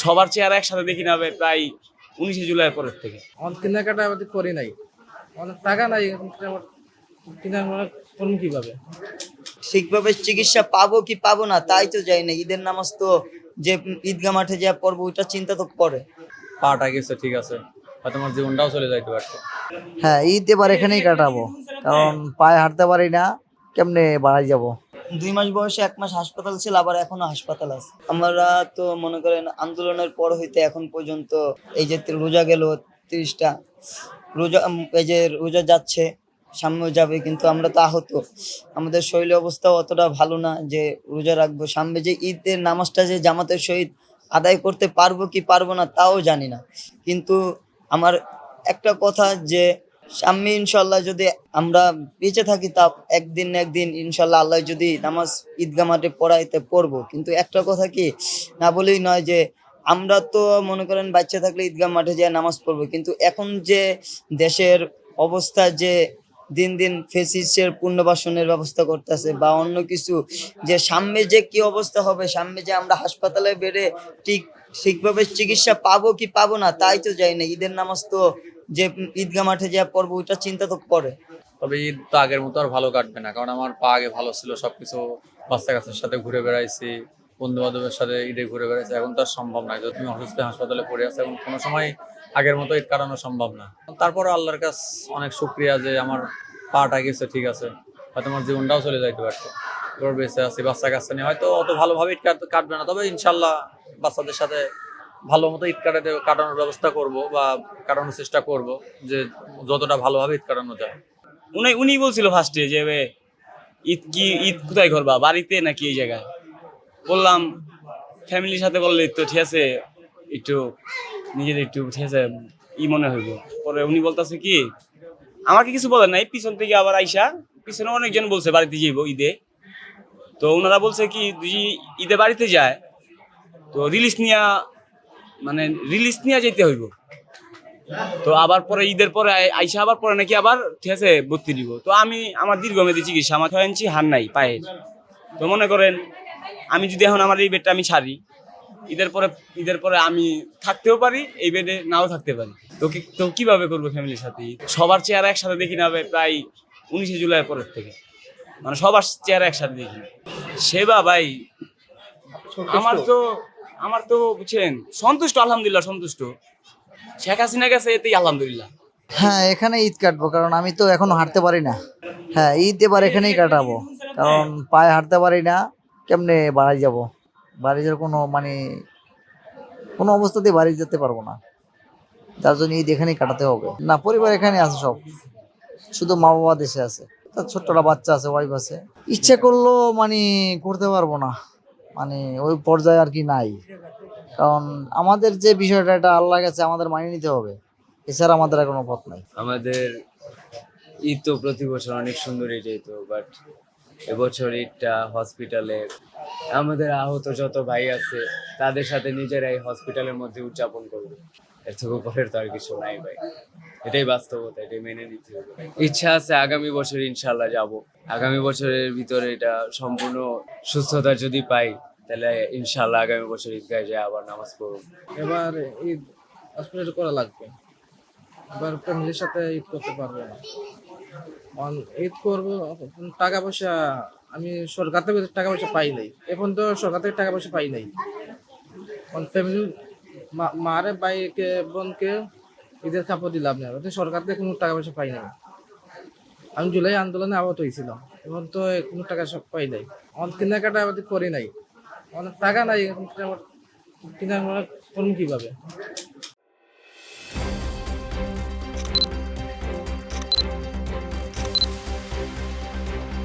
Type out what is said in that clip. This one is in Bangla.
সবার চেহারা একসাথে দেখি না ভাই, প্রায় 19শে জুলাইয়ের পরের থেকে। অনেক কেনাকাটা আমাদের করি নাই, অনেক টাকা নাই এখন কেনাকাটা করবো কিভাবে? ঠিকভাবে চিকিৎসা পাবো কি পাবো না তাই তো জানি না। ঈদের নামাজ তো যে ঈদগাহ মাঠে যা পড়বো ওইটা চিন্তা তো করে। পাটা গেছে ঠিক আছে, হয়তো আমার জীবনটাও চলে যাইতে পারতো। হ্যাঁ, ঈদ এবার এখানেই কাটাবো, কারণ পায়ে হাঁটতে পারি না, কেমনে বাড়াই যাব। 2 মাস বয়সে 1 মাস হাসপাতাল ছিল, আবার এখনো হাসপাতাল আছে। আমরা তো মনে করেন আন্দোলনের পর হইতে এখন পর্যন্ত এই যে রোজা গেল 30টা রোজা, এই যে রোজা যাচ্ছে, সামনেও যাবে, কিন্তু আমরা তো আহত, আমাদের শরীরের অবস্থা অতটা ভালো না যে রোজা রাখবো। সামনে যে ঈদের নামাজটা যে জামাতের সহিত আদায় করতে পারবো কি পারবো না তাও জানি না। কিন্তু আমার একটা কথা যে সামনে ইনশাল্লাহ যদি আমরা বেঁচে থাকি তা একদিন না একদিন ইনশাল্লাহ আল্লাহ যদি নামাজ ঈদগাহ মাঠে পড়াইতে পড়বো। কিন্তু একটা কথা কি না বলেই নয় যে আমরা তো মনে করেন বাচ্চা থাকলে ঈদগাহ মাঠে যেয়ে নামাজ পড়বো, কিন্তু এখন যে দেশের অবস্থা যে দিন দিন ফেসিসের পুনর্বাসনের ব্যবস্থা করতেছে বা অন্য কিছু, যে সামনে যে কি অবস্থা হবে, সামনে যে আমরা হাসপাতালে বেড়ে ঠিকভাবে চিকিৎসা পাবো কি পাবো না তাই তো জানি না। ঈদের নামাজ তো যে ঈদগাহ মাঠে যা পড়বো ওইটা চিন্তা তো করে। তবে ঈদ তো আগের মতো আর ভালো কাটবে না, কারণ আমার পা আগে ভালো ছিল, সবকিছু বাচ্চা কাচ্চার সাথে ঘুরে বেড়াইছি, বন্ধু বান্ধবের সাথে ঈদে ঘুরে বেড়াইছি। এখন তো আর সম্ভব নয়, যদি তুমি অসুস্থ হাসপাতালে পড়ে আছো, এখন কোনো সময় আগের মতো ঈদ কাটানো সম্ভব না। তারপরে আল্লাহর কাছে অনেক শুক্রিয়া যে আমার পাটা গেছে ঠিক আছে, হয়তো আমার জীবনটাও চলে যাইতে পারতো। এবার বেঁচে আছি, বাচ্চা কাচ্চা নিয়ে হয়তো অত ভালোভাবে ঈদ কাটবে না, তবে ইনশাল্লাহ বাচ্চাদের সাথে ভালো মতো ঈদ কাটানোর ব্যবস্থা করব বা কাটানোর চেষ্টা করব, যে যতটা ভালোভাবে ঈদ কাটানো যায়। উনি বলছিল ফার্স্টে যে ঈদ কোথায় করবা, বাড়িতে নাকি এই জায়গায়? বললাম ফ্যামিলির সাথে বললে তো ঠিক আছে, একটু নিজেদের একটু ঠিক আছে মনে হইব। পরে উনি বলতেছে কি, আমাকে কিছু বলেন নাই, পিছন থেকে আবার আইসা পিছনে অনেকজন বলছে বাড়িতে যাইব ঈদে। তো ওনারা বলছে কি ঈদে বাড়িতে যায় তো রিলিজ নিয়ে যেতে হইব। তো আবার পরে ঈদের পরে আইসা আবার পরে নাকি আবার ঠিক আছে ভর্তি দিব। তো আমি আমার দীর্ঘমেয়াদী চিকিৎসা, আমার 6 ইঞ্চি হাড় নাই পায়ের। তো মনে করেন আমি যদি এখন আমার এই বেডটা আমি ছাড়ি, ঈদের পরে আমি থাকতেও পারি, এই বেডে নাও থাকতে পারি। তো কিভাবে করবো ফ্যামিলির সাথে? সবার চেহারা একসাথে দেখি না ভাই, প্রায় 19শে জুলাইয়ের পরের থেকে, মানে সবার চেহারা একসাথে দেখি না। সেবা ভাই আমার তো বুঝছেন, সন্তুষ্ট, আলহামদুলিল্লাহ সন্তুষ্ট। শেখ হাসিনা গেছে এতেই আলহামদুলিল্লাহ। হ্যাঁ, এখানে ঈদ কাটবো, কারণ আমি তো এখনো হাঁটতে পারি না। হ্যাঁ, ঈদ এবার এখানেই কাটাবো, কারণ পায়ে হাঁটতে পারি না, কেমনে বাড়াই যাব। বাড়ি যাওয়ার কোনো অবস্থাতেই বাড়ি যেতে পারবো না, যার জন্য ঈদ এখানেই কাটাতে হবে। না, পরিবার এখানে আছে সব, শুধু মা বাবা দেশে আছে, তার ছোট্টরা বাচ্চা আছে, ওয়াইফ আছে। ইচ্ছে করলেও করতে পারবো না, ওই পর্যায়ে আর কি নাই। কারণ আমাদের যে বিষয়টা, এটা আল্লাহর কাছে আমাদের মানিয়ে নিতে হবে, এছাড়া আমাদের আর কোনো পথ নাই। আমাদের ঈদ তো প্রতি বছর অনেক সুন্দর ঈদ হইতো, বাট এবছর ঈদটা হসপিটালে আমাদের আহত যত ভাই আছে তাদের সাথে নিজেরাই হসপিটালের মধ্যে উদযাপন করবো। এর থেকে উপরের তো আর কিছু নাই ভাই, এটাই বাস্তবতা, এটাই মেনে নিতে হবে। ইচ্ছা আছে আগামী বছর ইনশাল্লাহ যাব। আগামী বছরের ভিতরে এটা সম্পূর্ণ সুস্থতা যদি পাই, তাহলে ইনশাল্লাহ আগামী বছর ঈদগাহে যায় আবার নামাজ পড়ব। এবার ঈদ হসপিটাল করা লাগবে, এবার ফ্যামিলির সাথে ঈদ করতে পারবো না। ঈদ করবো, টাকা পয়সা আমি সরকার থেকে টাকা পয়সা পাই নাই, এখন তো সরকার থেকে টাকা পয়সা পাই নাই। ফ্যামিলি মারে ভাইকে বোনকে ঈদের কাপড় দিলাম না, সরকার থেকে কোনো টাকা পয়সা পাই নাই। আমি জুলাই আন্দোলনে আহত হয়েছিলাম, এখন তো কোনো টাকা সব পাই নাই। অনেক কেনাকাটা আমাদের করি নাই, অনেক টাকা নাই, এখন কেনাকাটা করবো কিভাবে?